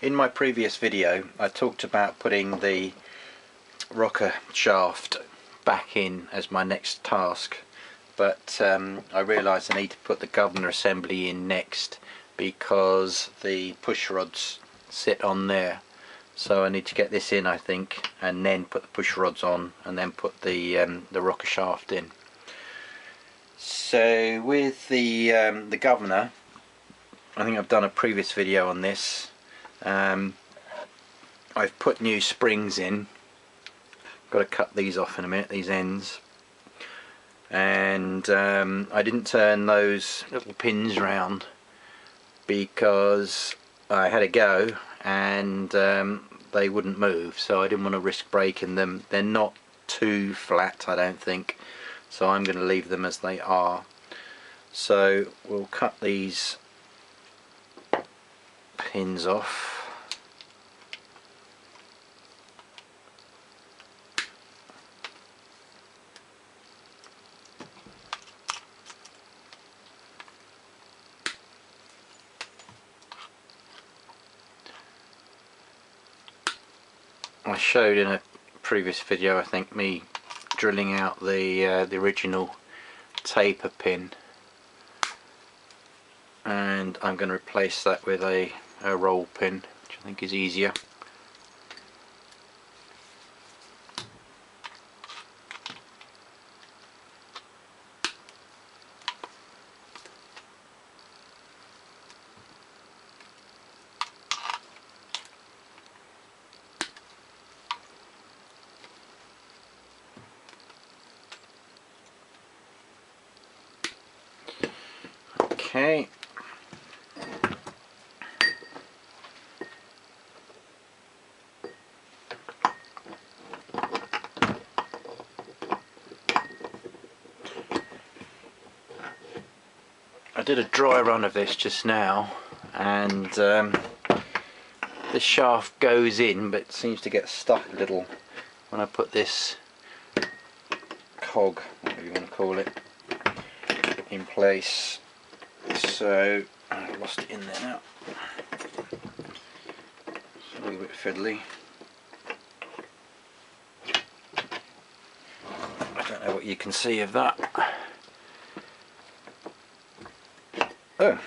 In my previous video I talked about putting the rocker shaft back in as my next task, but I realised I need to put the governor assembly in next because the push rods sit on there. So I need to get this in, I think, and then put the push rods on and then put the rocker shaft in. So with the governor, I think I've done a previous video on this. I've put new springs in. Got to cut these off in a minute, these ends. And I didn't turn those little pins round because I had a go and they wouldn't move, so I didn't want to risk breaking them. They're not too flat, I don't think, so I'm going to leave them as they are. So we'll cut these pins off. I showed in a previous video, I think, me drilling out the original taper pin, and I'm going to replace that with a roll pin, which I think is easier. Okay. I did a dry run of this just now, and this shaft goes in, but it seems to get stuck a little when I put this cog, whatever you want to call it, in place. So I've lost it in there now. It's a little bit fiddly. I don't know what you can see of that. Oh,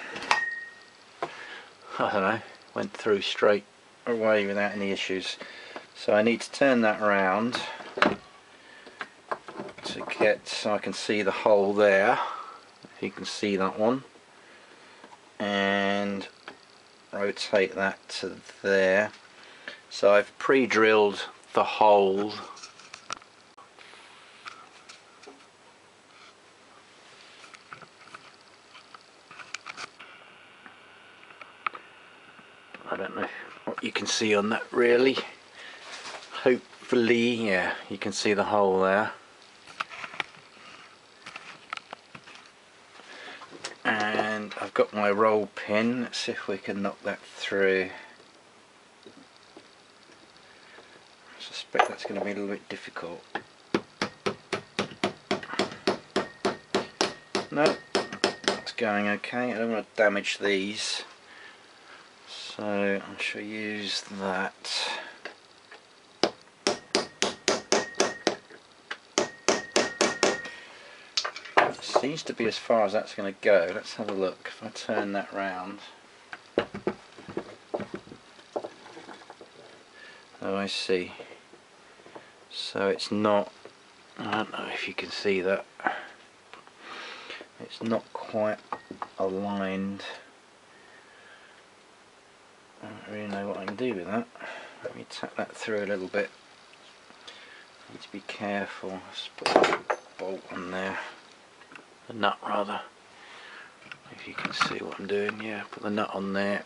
I don't know, went through straight away without any issues. So I need to turn that around to get so I can see the hole there, if you can see that one, and rotate that to there. So I've pre-drilled the hole I don't know what you can see on that really. Hopefully, yeah, you can see the hole there. And I've got my roll pin. Let's see if we can knock that through. I suspect that's going to be a little bit difficult. No, it's going okay. I don't want to damage these, so I shall use that. Seems to be as far as that's going to go. Let's have a look. If I turn that round. Oh, I see. So it's not, I don't know if you can see that, it's not quite aligned. I don't really know what I can do with that. Let me tap that through a little bit. Need to be careful. Let's put the bolt on there. The nut rather, if you can see what I'm doing. Yeah, put the nut on there,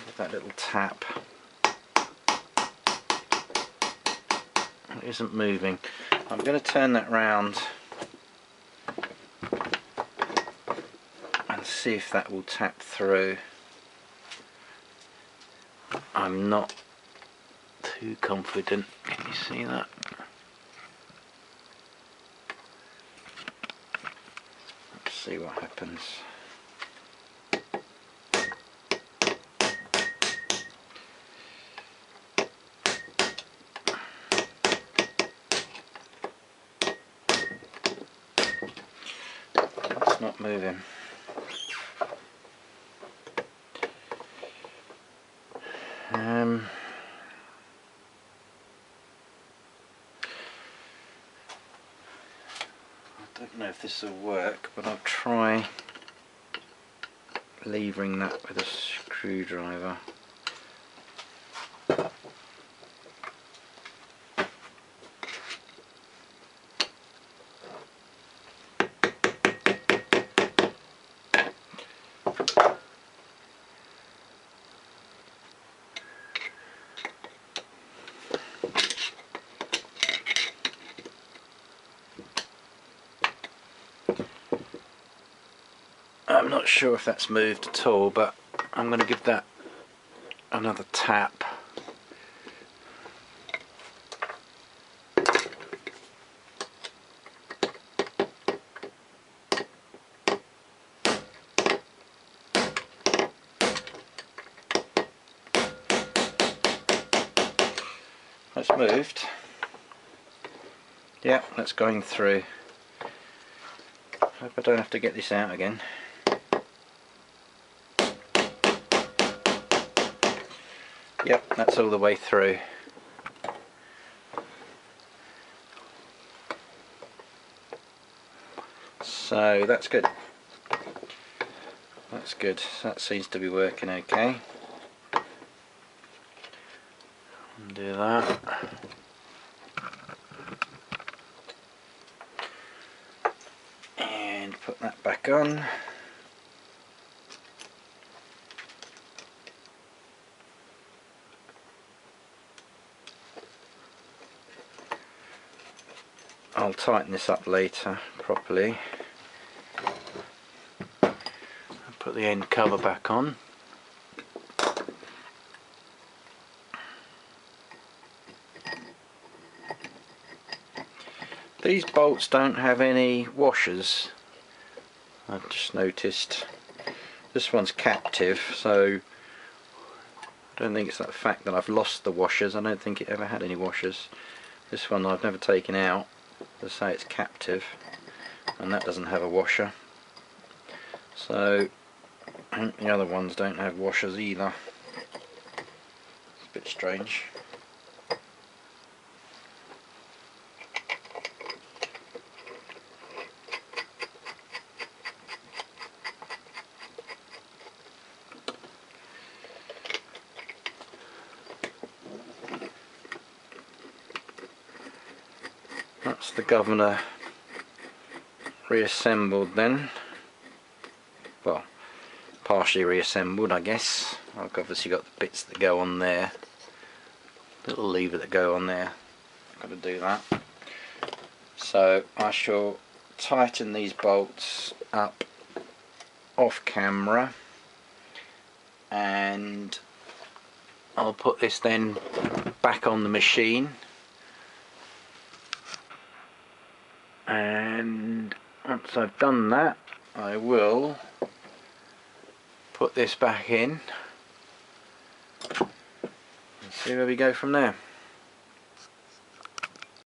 give that little tap. It isn't moving. I'm going to turn that round and see if that will tap through. I'm not too confident. Can you see that? Let's see what happens. moving. I don't know if this will work, but I'll try levering that with a screwdriver. I'm not sure if that's moved at all, but I'm going to give that another tap. That's moved. Yeah, that's going through. Hope I don't have to get this out again. Yep, that's all the way through. So that's good. That's good. That seems to be working okay. Do that. And put that back on. I'll tighten this up later properly. Put the end cover back on. These bolts don't have any washers. I've just noticed. This one's captive, so I don't think it's the fact that I've lost the washers. I don't think it ever had any washers. This one I've never taken out. As I say, it's captive, and that doesn't have a washer. So I think the other ones don't have washers either. It's a bit strange. That's the governor reassembled then. Well, partially reassembled, I guess. I've obviously got the bits that go on there. Little lever that go on there. Got to do that. So I shall tighten these bolts up off camera, and I'll put this then back on the machine. And once I've done that, I will put this back in and see where we go from there.